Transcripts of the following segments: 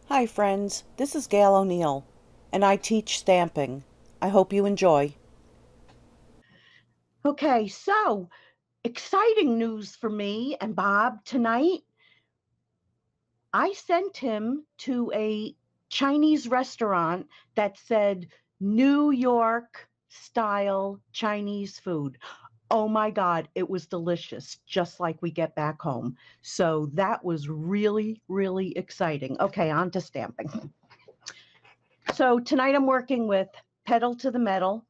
Hi friends, this is Gail O'Neill, and I teach stamping. I hope you enjoy. Okay, so exciting news for me and Bob tonight. I sent him to a Chinese restaurant that said New York style Chinese food. Oh my God, it was delicious, just like we get back home. So that was really, really exciting. Okay, on to stamping. So tonight I'm working with Pedal to the Metal.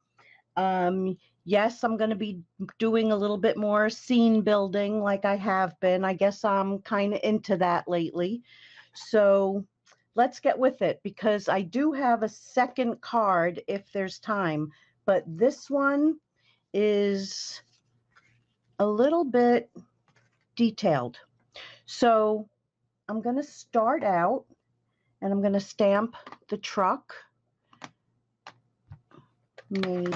Yes, I'm going to be doing a little bit more scene building like I have been. I guess I'm kind of into that lately. So let's get with it because I do have a second card if there's time, but this one is a little bit detailed. So I'm going to start out and I'm going to stamp the truck, maybe.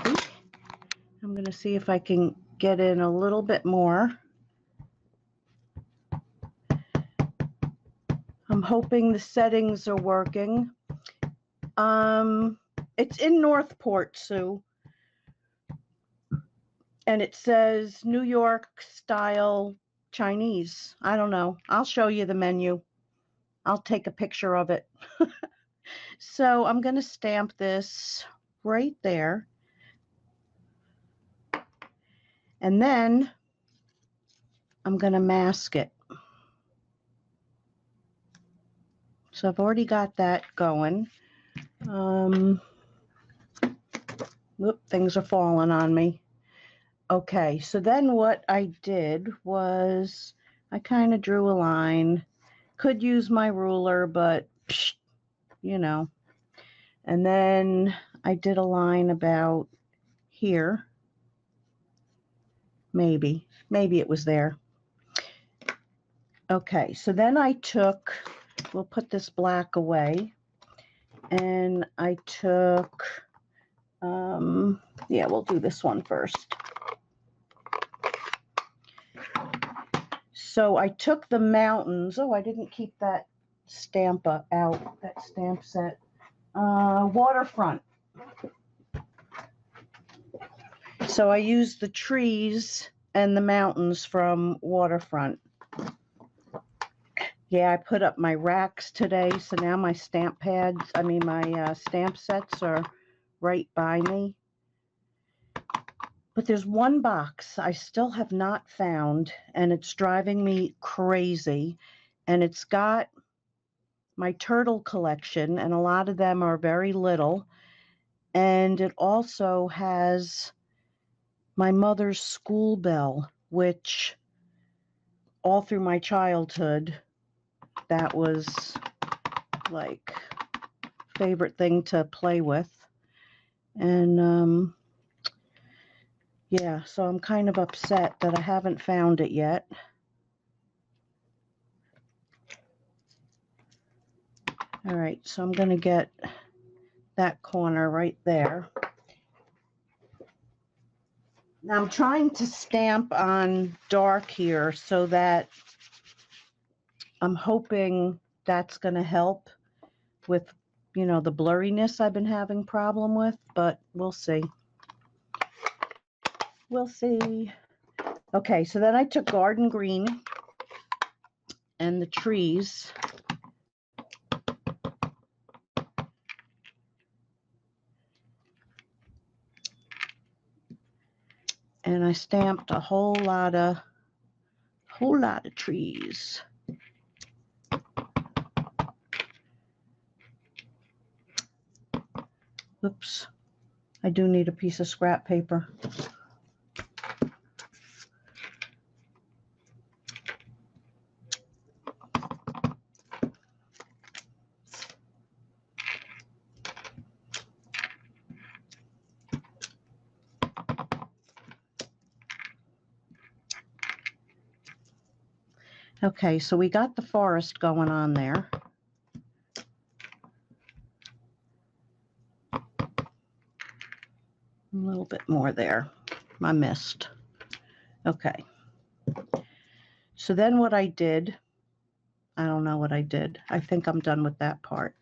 I'm going to see if I can get in a little bit more. I'm hoping the settings are working. It's in Northport, Sue, and it says New York style Chinese. I don't know. I'll show you the menu. I'll take a picture of it. So I'm going to stamp this right there. And then I'm going to mask it. So I've already got that going. Whoop, things are falling on me. Okay, so then what I did was I kind of drew a line. Could use my ruler, but psh, you know. And then I did a line about here. Maybe it was there. Okay, so then I took, we'll put this black away, and I took, yeah, we'll do this one first. So I took the mountains. Oh, I didn't keep that stamp out, that stamp set. Waterfront. So I used the trees and the mountains from Waterfront. Yeah, I put up my racks today, so now my stamp pads, my stamp sets are right by me. But there's one box I still have not found, and it's driving me crazy. And it's got my turtle collection, and a lot of them are very little. And it also has my mother's school bell, which all through my childhood, that was like favorite thing to play with. And yeah, so I'm kind of upset that I haven't found it yet. All right, so I'm going to get that corner right there. Now I'm trying to stamp on dark here so that I'm hoping that's going to help with, the blurriness I've been having problem with, but we'll see. We'll see. Okay, so then I took garden green and the trees. And I stamped a whole lot of trees. Oops, I do need a piece of scrap paper. Okay, so we got the forest going on there. A little bit more there. I missed. Okay. So then what I did I don't know what I did. I think I'm done with that part.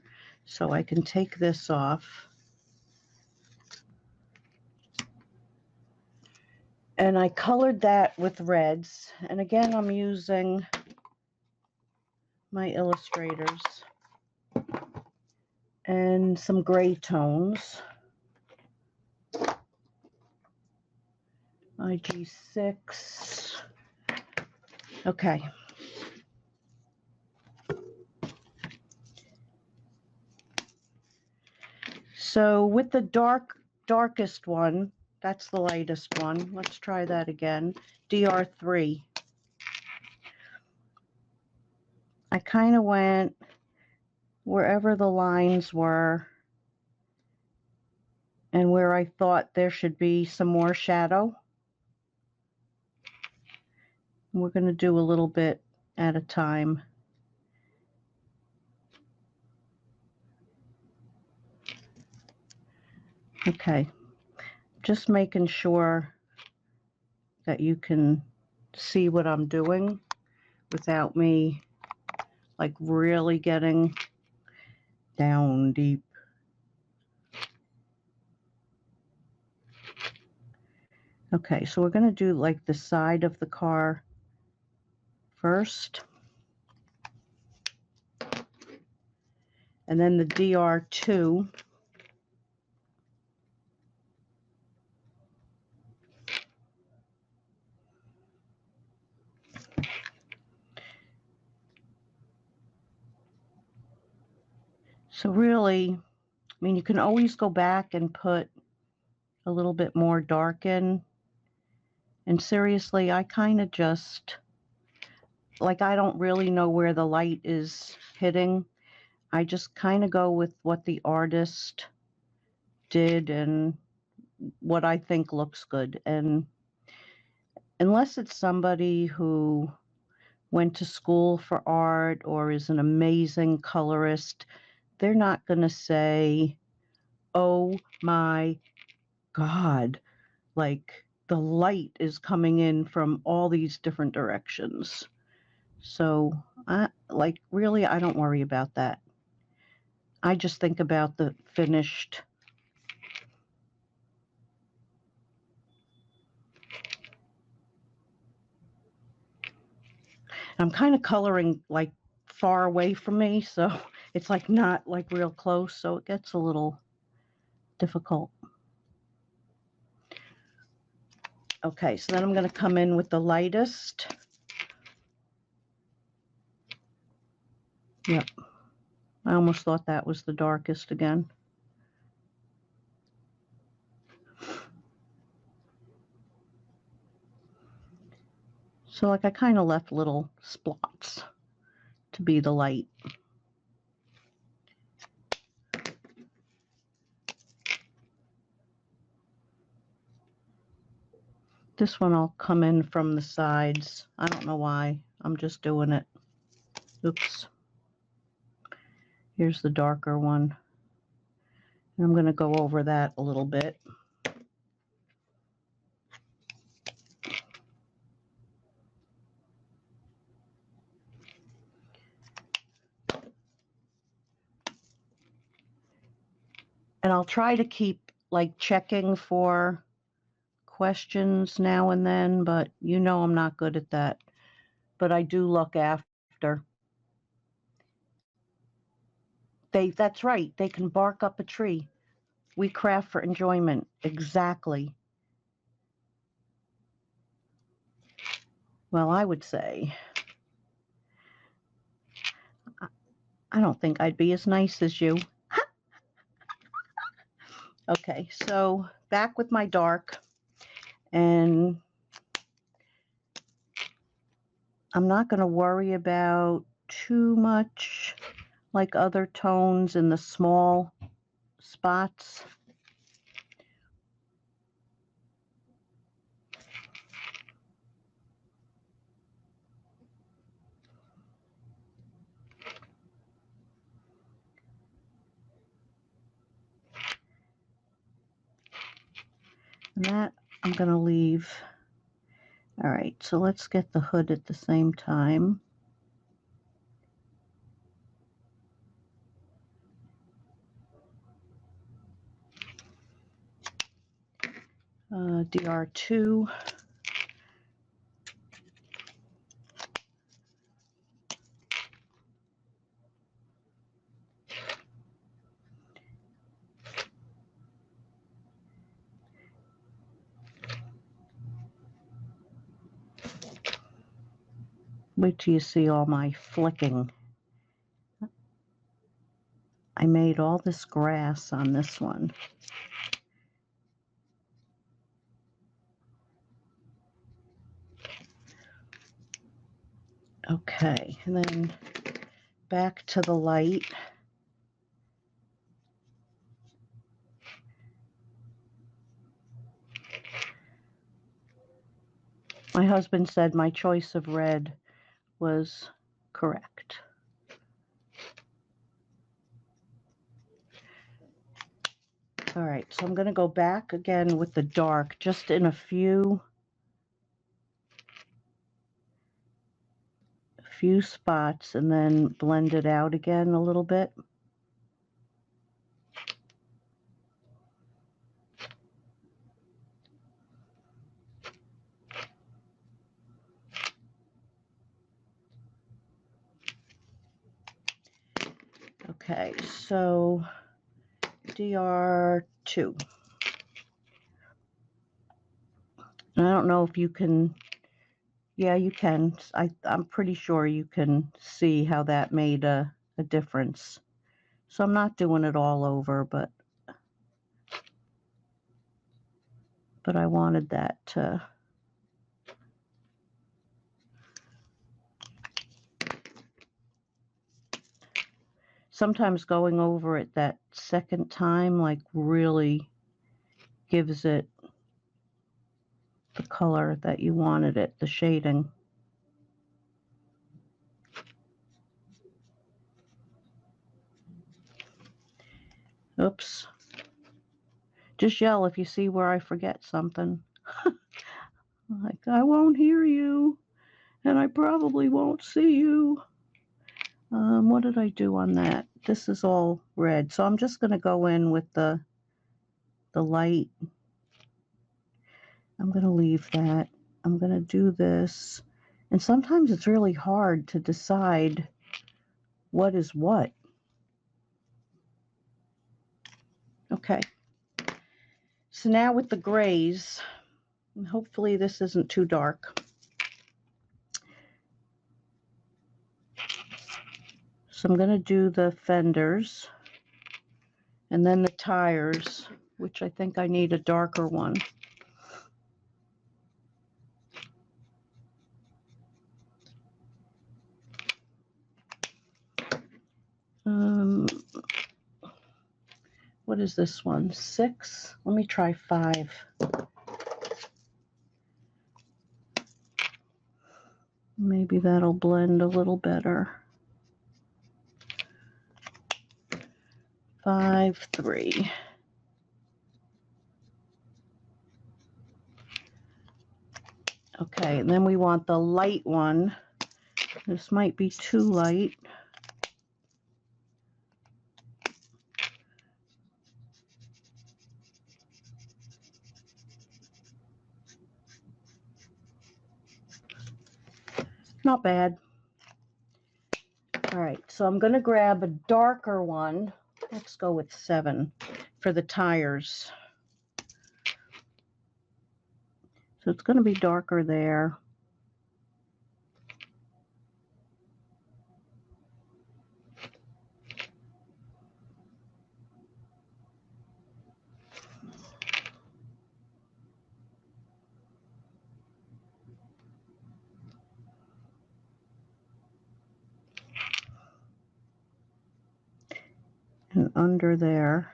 So I can take this off. And I colored that with reds. And again, I'm using my illustrators and some gray tones. IG6. Okay. So with the darkest one, that's the lightest one. Let's try that again. DR3. I kind of went wherever the lines were and where I thought there should be some more shadow. We're going to do a little bit at a time. Okay, just making sure that you can see what I'm doing without me like really getting down deep. Okay, so we're going to do like the side of the car first. And then the DR2. So really, I mean, you can always go back and put a little bit more dark in. And seriously, I kind of just, like, I don't really know where the light is hitting. I just kind of go with what the artist did and what I think looks good. And unless it's somebody who went to school for art or is an amazing colorist, they're not going to say, oh my God, like the light is coming in from all these different directions. So really, I don't worry about that. I just think about the finished. I'm kind of coloring like far away from me, so it's like not like real close, so it gets a little difficult. Okay, so then I'm going to come in with the lightest. Yep. I almost thought that was the darkest again. So like I kind of left little spots to be the light. This one I'll come in from the sides. I don't know why. I'm just doing it. Oops. Here's the darker one. And I'm going to go over that a little bit. And I'll try to keep like checking for questions now and then, but you know I'm not good at that. But I do look after. That's right, they can bark up a tree. We craft for enjoyment. Exactly. Well, I would say, I don't think I'd be as nice as you. Okay, so back with my dark, and I'm not going to worry about too much like other tones in the small spots. And that I'm going to leave. All right, so let's get the hood at the same time. DR2. Wait till you see all my flicking. I made all this grass on this one. Okay, and then back to the light. My husband said my choice of red was correct. All right, so I'm going to go back again with the dark, just in a few spots, and then blend it out again a little bit. Okay, so DR2. And I don't know if you can, yeah, you can. I'm pretty sure you can see how that made a difference. So I'm not doing it all over, but I wanted that to. Sometimes going over it that second time, like, really gives it the color that you wanted it, the shading. Oops. Just yell if you see where I forget something. Like, I won't hear you, and I probably won't see you. What did I do on that? This is all red, so I'm just going to go in with the light. I'm going to leave that. I'm going to do this. And sometimes it's really hard to decide what is what. Okay. So now with the grays, and hopefully this isn't too dark. So I'm going to do the fenders and then the tires, which I think I need a darker one. What is this one? 6? Let me try 5. Maybe that'll blend a little better. 5, 3. Okay, and then we want the light one. This might be too light. Not bad. All right, so I'm going to grab a darker one. Let's go with 7 for the tires. So it's going to be darker there. And under there.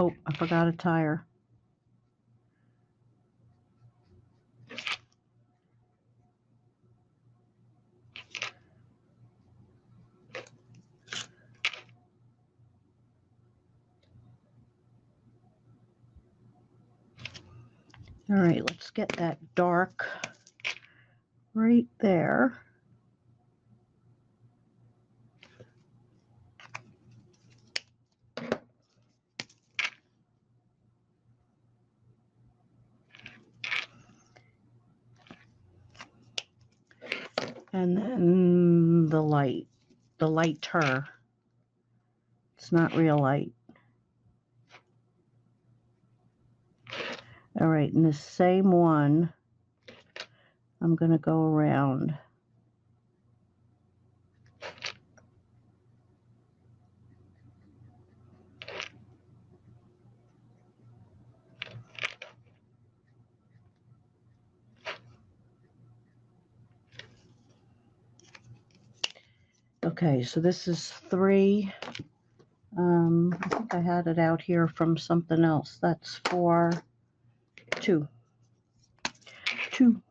Oh, I forgot a tire. All right, let's get that dark right there. And then the lighter. It's not real light. All right, in the same one, I'm going to go around. Okay, so this is 3. I think I had it out here from something else. That's 4, 2. 2.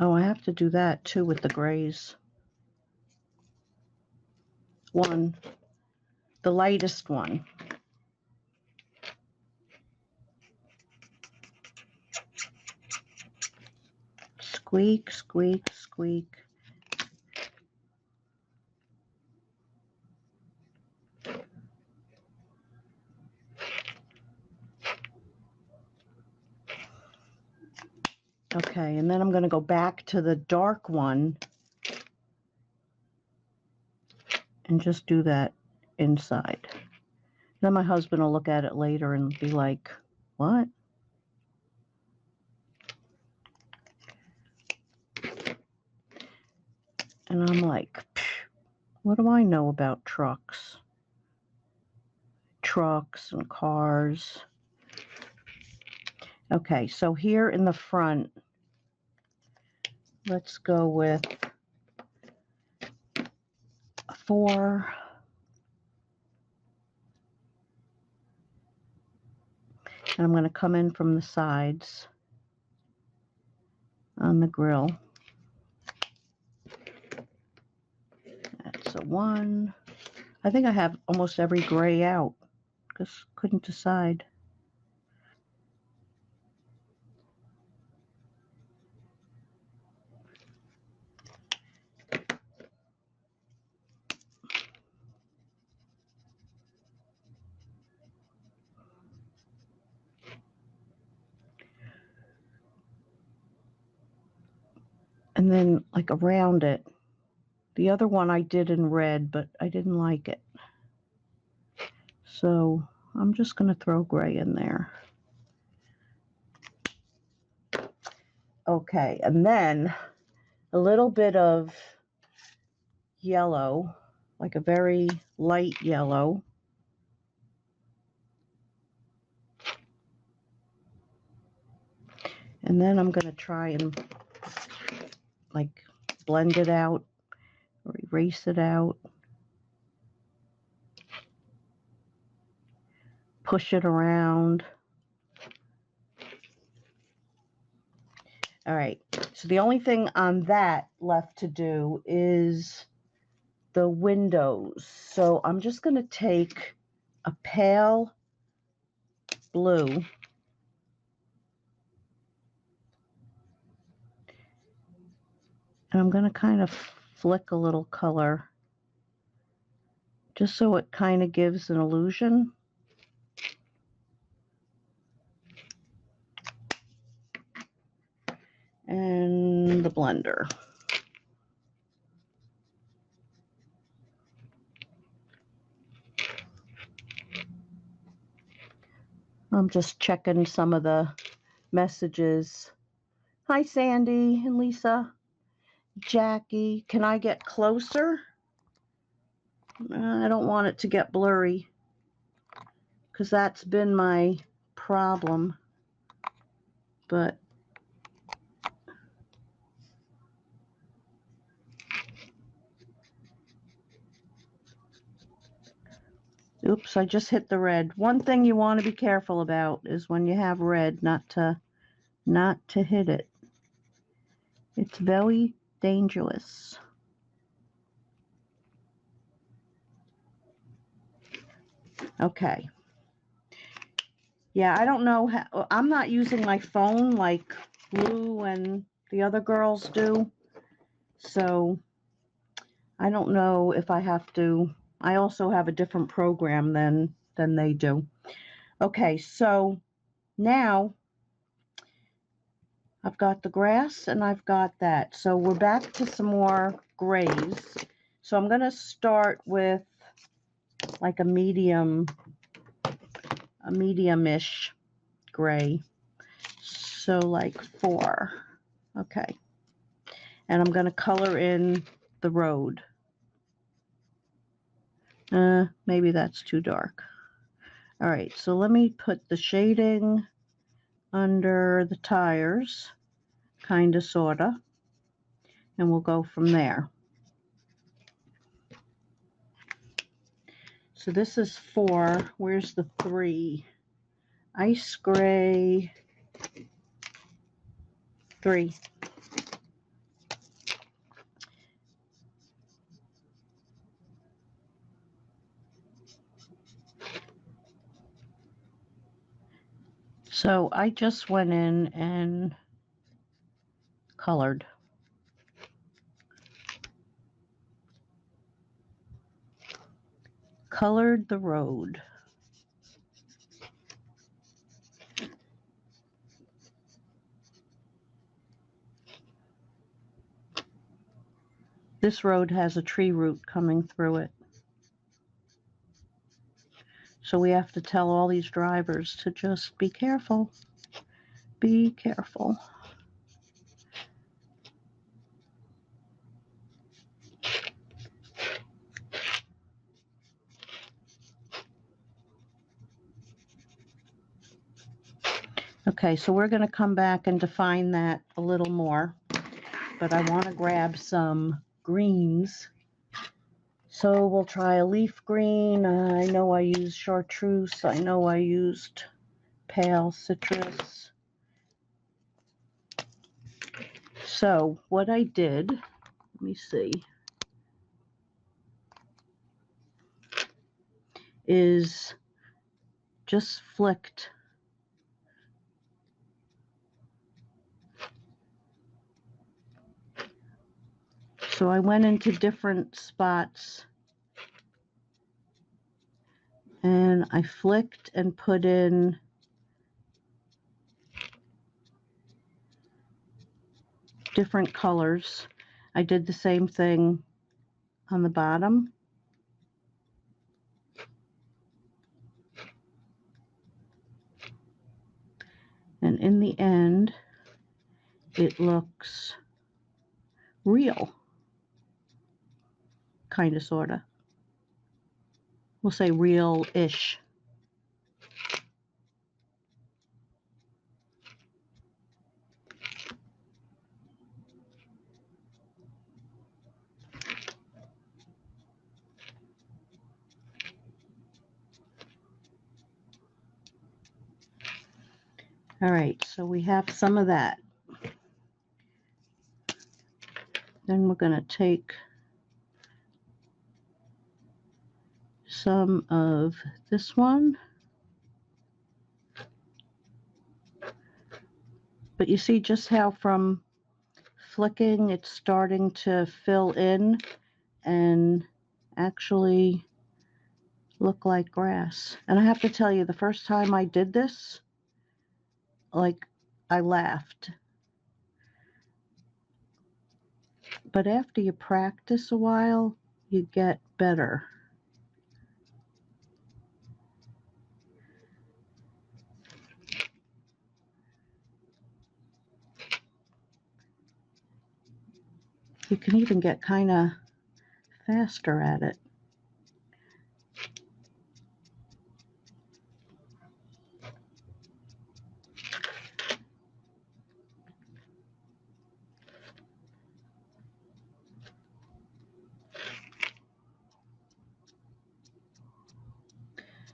Oh, I have to do that too with the grays. 1. The lightest one. Squeak, squeak, squeak. Okay, and then I'm going to go back to the dark one and just do that inside. Then my husband will look at it later and be like, what? And I'm like, what do I know about trucks? Trucks and cars. Okay, so here in the front, let's go with 4. And I'm going to come in from the sides on the grill. That's a 1. I think I have almost every gray out because couldn't decide. And then like around it, the other one I did in red, but I didn't like it. So I'm just going to throw gray in there. Okay, and then a little bit of yellow, like a very light yellow. And then I'm going to try and like blend it out or erase it out. Push it around. All right, so the only thing on that left to do is the windows. So I'm just going to take a pale blue and I'm going to kind of flick a little color just so it kind of gives an illusion. And the blender. I'm just checking some of the messages. Hi, Sandy and Lisa. Jackie, can I get closer? I don't want it to get blurry because that's been my problem. But oops, I just hit the red. One thing you want to be careful about is when you have red, not to hit it. It's very dangerous. Okay. Yeah, I don't know how, I'm not using my phone like Lou and the other girls do. So I don't know if I have to I also have a different program than they do. Okay, so now I've got the grass and I've got that. So we're back to some more grays. So I'm going to start with like a medium-ish gray. So like 4. Okay. And I'm going to color in the road. Maybe that's too dark. All right, so let me put the shading under the tires, kind of, sort of, and we'll go from there. So this is 4. Where's the 3? Ice gray 3. So I just went in and colored. Colored the road. This road has a tree root coming through it. So we have to tell all these drivers to just be careful. Be careful. Okay, so we're going to come back and define that a little more, but I want to grab some greens. So we'll try a leaf green. I know I used chartreuse. I know I used pale citrus. So what I did, let me see, is just flicked so I went into different spots and I flicked and put in different colors. I did the same thing on the bottom. And in the end, it looks real. Kind of, sort of. We'll say real-ish. All right, so we have some of that. Then we're going to take some of this one. But you see just how from flicking it's starting to fill in and actually look like grass. And I have to tell you, the first time I did this, like, I laughed. But after you practice a while, you get better. You can even get kind of faster at it.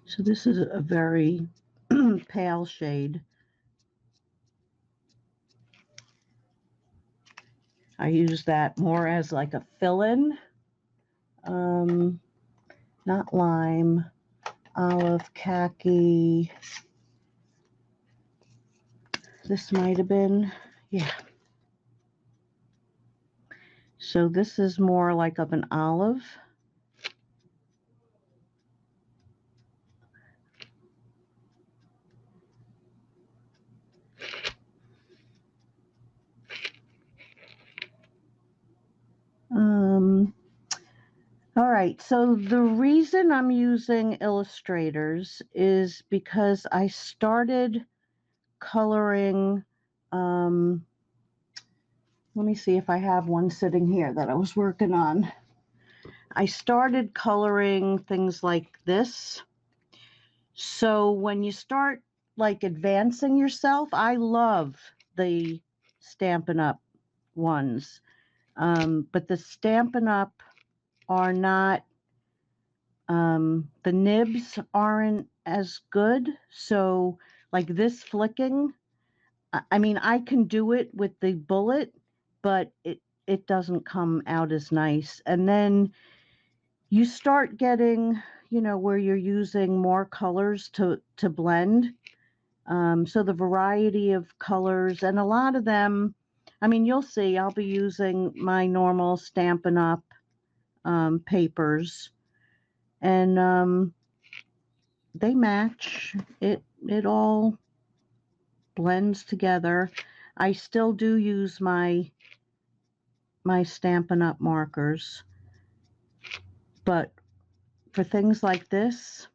So this is a very pale shade. I use that more as like a fill-in. Not lime, olive, khaki. This might have been, yeah. So this is more like of an olive. All right, so the reason I'm using illustrators is because I started coloring, let me see if I have one sitting here that I was working on. I started coloring things like this. So when you start like advancing yourself, I love the Stampin' Up! Ones. But the Stampin' Up! Are not, the nibs aren't as good. So like this flicking, I mean, I can do it with the bullet, but it doesn't come out as nice. And then you start getting, where you're using more colors to blend. So the variety of colors, and a lot of them, I mean, you'll see, I'll be using my normal Stampin' Up! Papers, and they match. It all blends together. I still do use my Stampin' Up! Markers, but for things like this,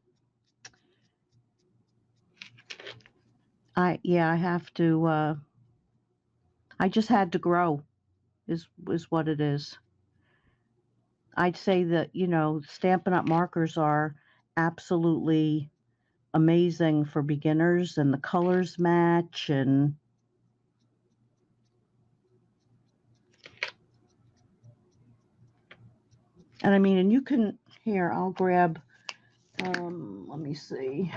I have to. I just had to grow. Is what it is. I'd say that Stampin' Up! Markers are absolutely amazing for beginners, and the colors match, and I mean, and you can, here, I'll grab, let me see.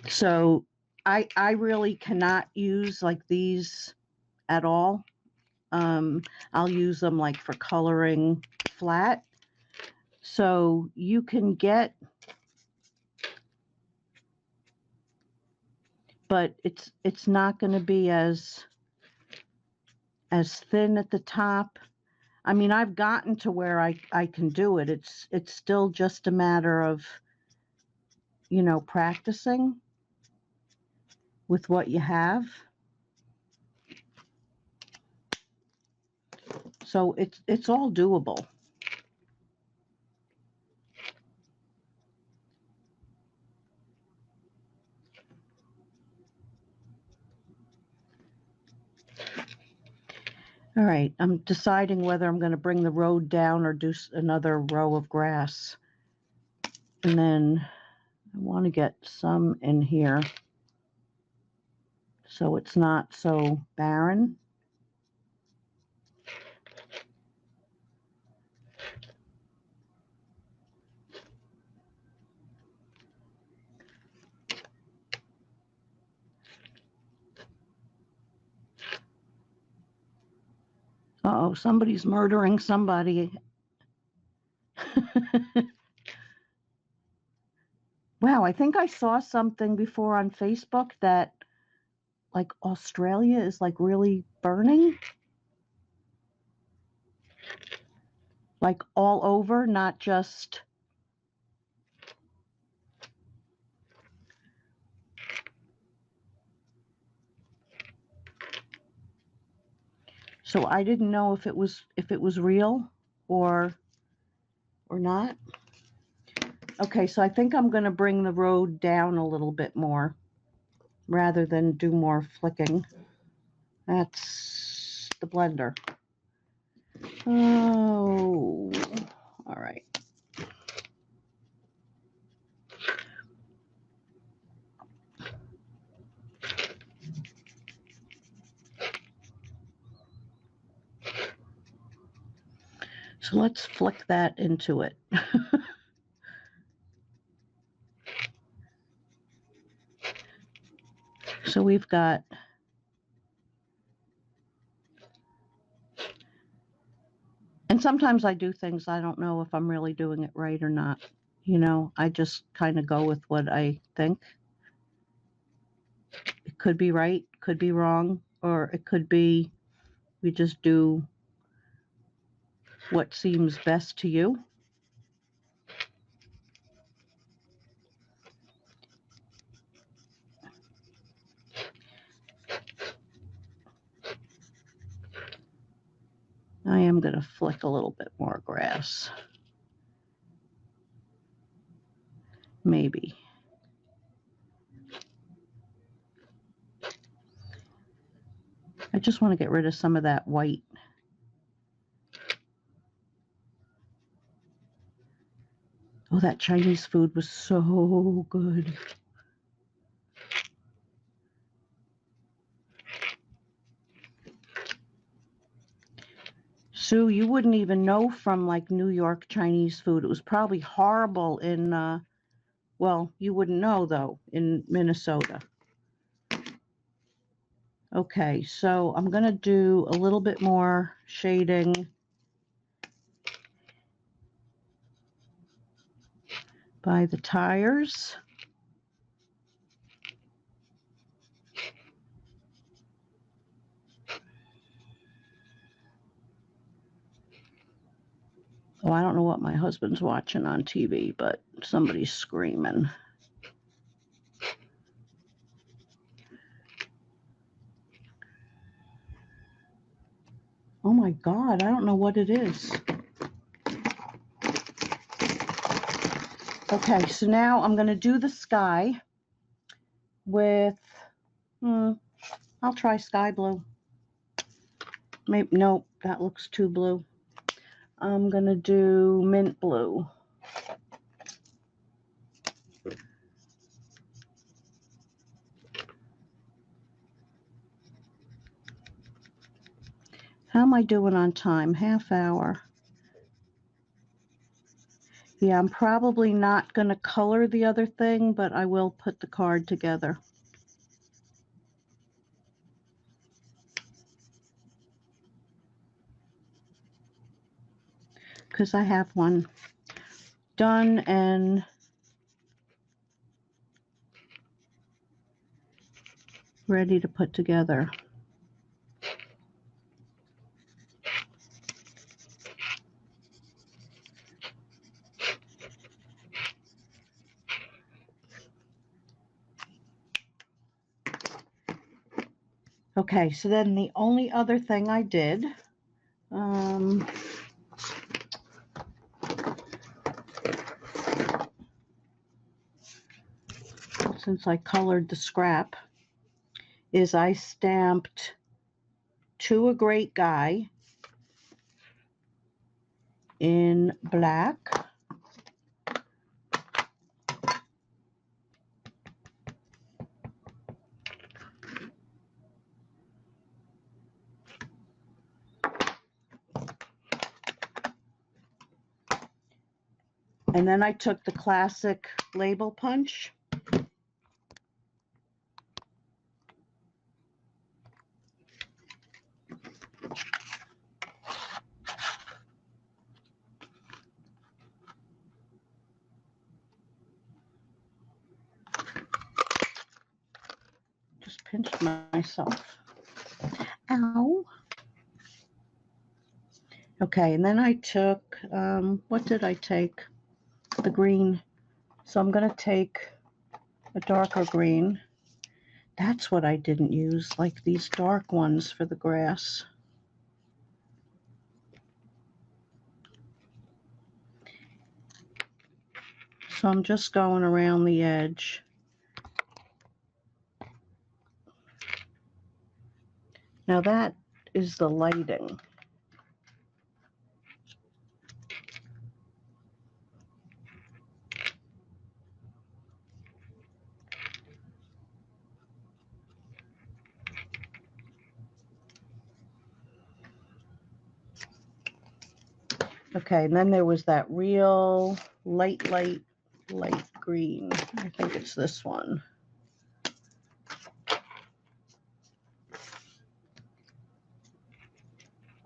So I really cannot use like these at all. I'll use them like for coloring flat. So you can get, but it's not going to be as thin at the top. I mean, I've gotten to where I can do it. It's still just a matter of, practicing with what you have. So it's all doable. All right, I'm deciding whether I'm going to bring the road down or do another row of grass. And then I want to get some in here so it's not so barren. Uh-oh, somebody's murdering somebody. Wow, I think I saw something before on Facebook that like Australia is like really burning. Like all over, not just. So I didn't know if it was real or not. Okay, so I think I'm going to bring the road down a little bit more rather than do more flicking. That's the blender. Oh, all right. So let's flick that into it. So we've got, and sometimes I do things I don't know if I'm really doing it right or not. I just kind of go with what I think. It could be right, could be wrong, or it could be we just do what seems best to you. I am going to flick a little bit more grass. Maybe. I just want to get rid of some of that white. Oh, that Chinese food was so good. Sue, you wouldn't even know from like New York Chinese food. It was probably horrible in, well, you wouldn't know though, in Minnesota. Okay, so I'm going to do a little bit more shading by the tires. Oh, I don't know what my husband's watching on TV, but somebody's screaming. Oh my God, I don't know what it is. Okay, so now I'm going to do the sky with, I'll try sky blue. Maybe, nope, that looks too blue. I'm going to do mint blue. How am I doing on time? Half hour. Yeah, I'm probably not going to color the other thing, but I will put the card together. Because I have one done and ready to put together. Okay, so then the only other thing I did, since I colored the scrap, is I stamped To a Great Guy in black. And then I took the classic label punch. Just pinched myself. Ow. Okay, and then I took, what did I take? The green. So I'm going to take a darker green. That's what I didn't use, like these dark ones for the grass. So I'm just going around the edge. Now that is the lighting. Okay, and then there was that real light green. I think it's this one.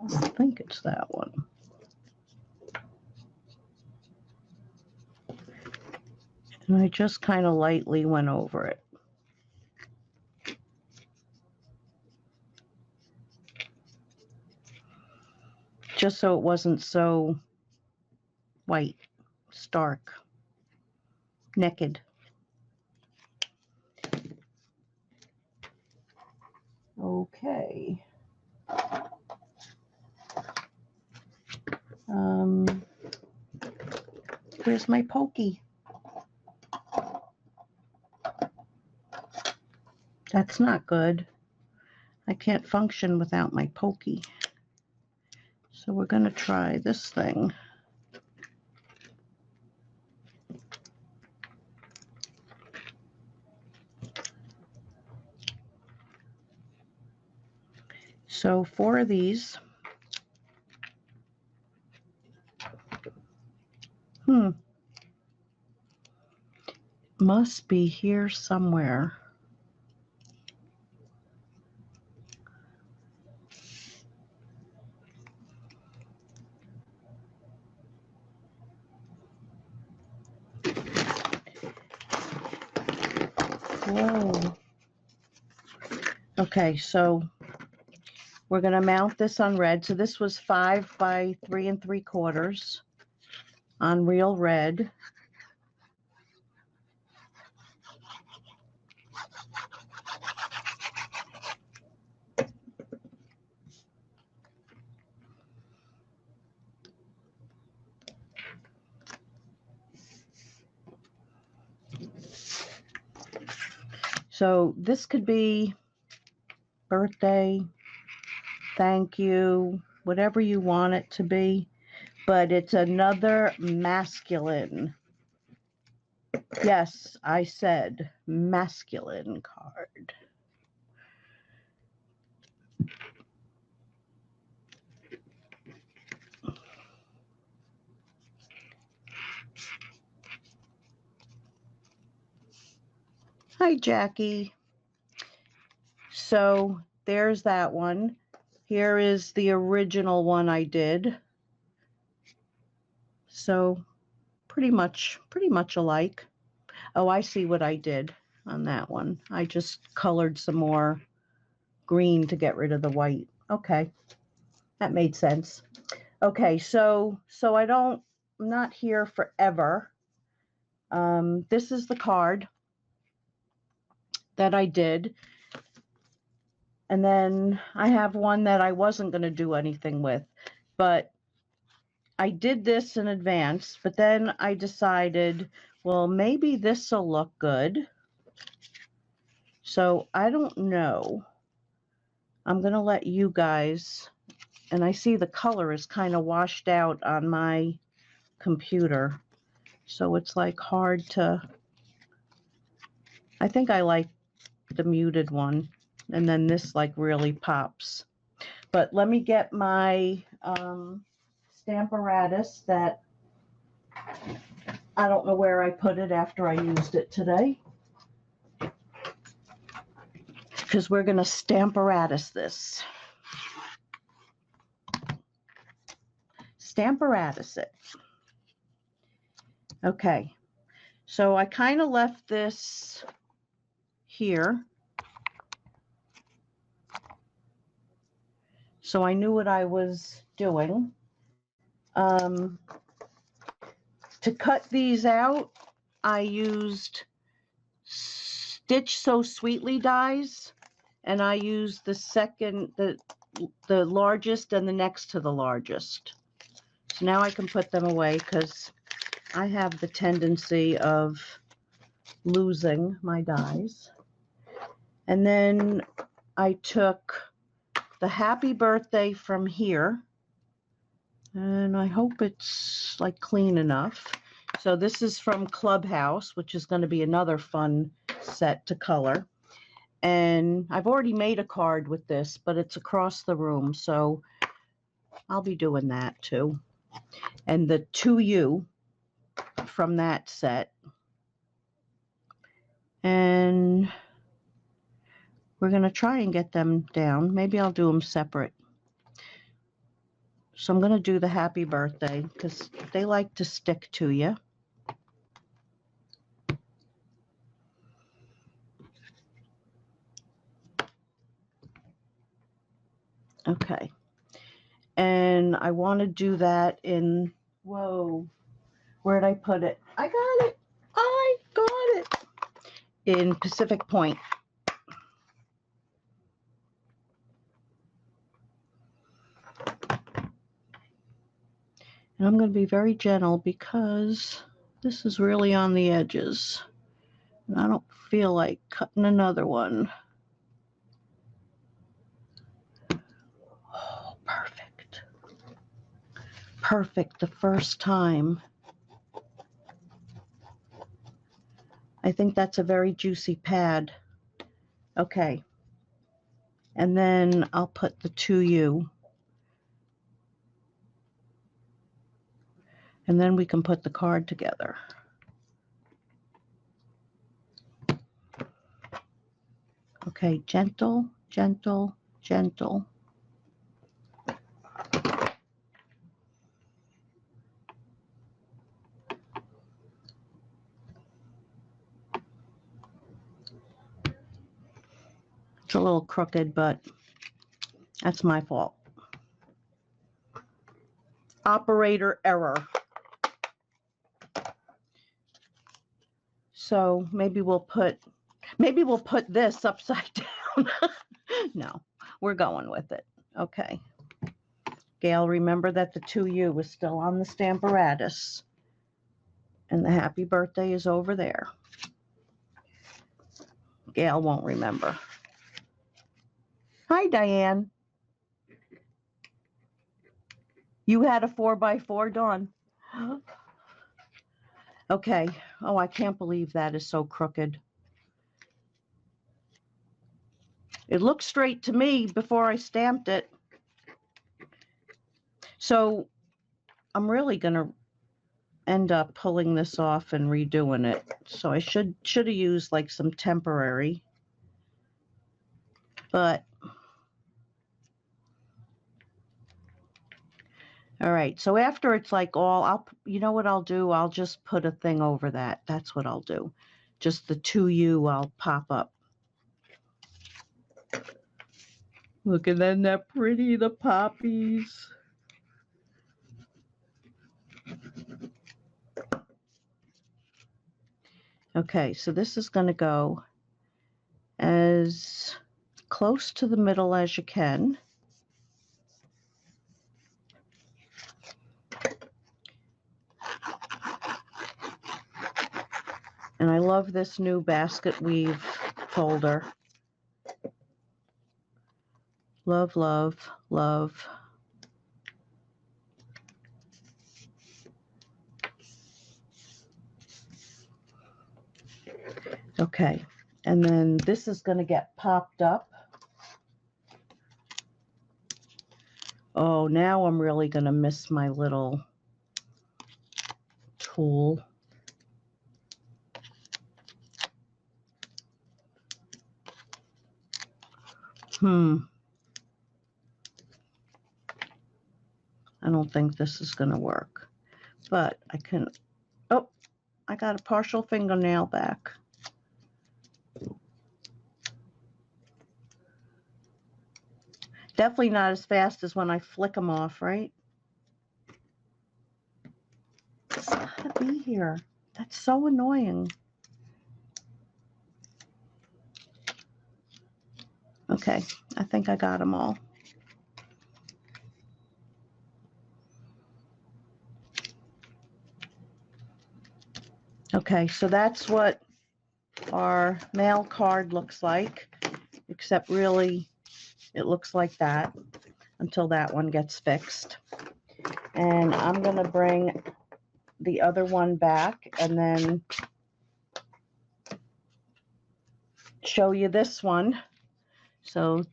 I think it's that one. And I just kind of lightly went over it. Just so it wasn't so white, stark, naked. Okay. Where's my pokey? That's not good. I can't function without my pokey. So we're going to try this thing. So 4 of these. Must be here somewhere. Whoa. Okay, so we're going to mount this on red. So this was 5 by 3 3/4 on real red. So this could be birthday, thank you, whatever you want it to be, but it's another masculine. Yes, I said masculine card. Hi, Jackie. So there's that one. Here is the original one I did. So pretty much alike. Oh, I see what I did on that one. I just colored some more green to get rid of the white. Okay, that made sense. Okay, so I'm not here forever. This is the card that I did. And then I have one that I wasn't going to do anything with, but I did this in advance, but then I decided, well, maybe this will look good. So I don't know. I'm going to let you guys, and I see the color is kind of washed out on my computer. So it's like hard to, I think I like the muted one. And then this like really pops. But let me get my Stamparatus that I don't know where I put it after I used it today. Because we're going to Stamparatus this. Stamparatus it. Okay. So I kind of left this here. So I knew what I was doing. To cut these out, I used Stitch So Sweetly dies, and I used the largest and the next to the largest. So now I can put them away because I have the tendency of losing my dies. And then I took the happy birthday from here, and I hope it's like clean enough. So this is from Clubhouse, which is going to be another fun set to color. And I've already made a card with this, but it's across the room, so I'll be doing that too. And the To You from that set. And we're going to try and get them down. Maybe I'll do them separate. So I'm going to do the happy birthday because they like to stick to you. Okay. And I want to do that in, whoa, where'd I put it? I got it. I got it. In Pacific Point. And I'm going to be very gentle because this is really on the edges. And I don't feel like cutting another one. Oh, perfect. Perfect the first time. I think that's a very juicy pad. Okay. And then I'll put the 2U. And then we can put the card together. Okay, gentle, gentle, gentle. It's a little crooked, but that's my fault. Operator error. So maybe we'll put this upside down. No, we're going with it. Okay. Gail, remember that the 2U was still on the Stamparatus. And the happy birthday is over there. Gail won't remember. Hi, Diane. You had a 4x4, Dawn. Okay. Oh, I can't believe that is so crooked. It looked straight to me before I stamped it. So I'm really going to end up pulling this off and redoing it. So I should have used like some temporary. But all right, so after it's like all, you know what I'll do? I'll just put a thing over that. That's what I'll do. Just the 2U I'll pop up. Look, and then that pretty, the poppies. Okay, so this is going to go as close to the middle as you can. And I love this new basket weave folder. Love, love, love. Okay, and then this is going to get popped up. Oh, now I'm really going to miss my little tool. I don't think this is going to work, but I can, oh, I got a partial fingernail back. Definitely not as fast as when I flick them off, right? It's gotta be here. That's so annoying. Okay, I think I got them all. Okay, so that's what our mail card looks like, except really it looks like that until that one gets fixed. And I'm going to bring the other one back and then show you this one. So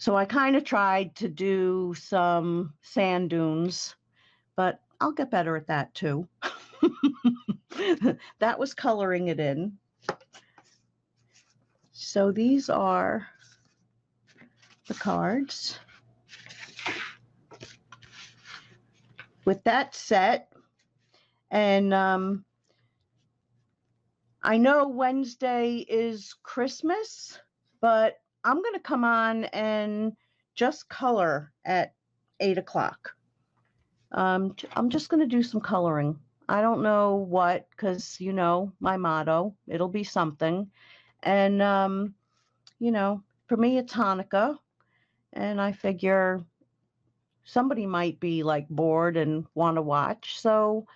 I kind of tried to do some sand dunes, but I'll get better at that too. That was coloring it in. So these are the cards. With that set, and I know Wednesday is Christmas, but I'm going to come on and just color at 8 o'clock. I'm just going to do some coloring. I don't know what, because, you know, my motto, it'll be something. And, you know, for me, it's Hanukkah. And I figure somebody might be like bored and want to watch. So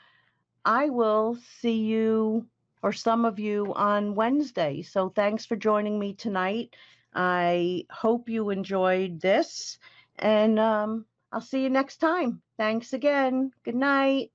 I will see you or some of you on Wednesday. So thanks for joining me tonight. I hope you enjoyed this, and I'll see you next time. Thanks again. Good night.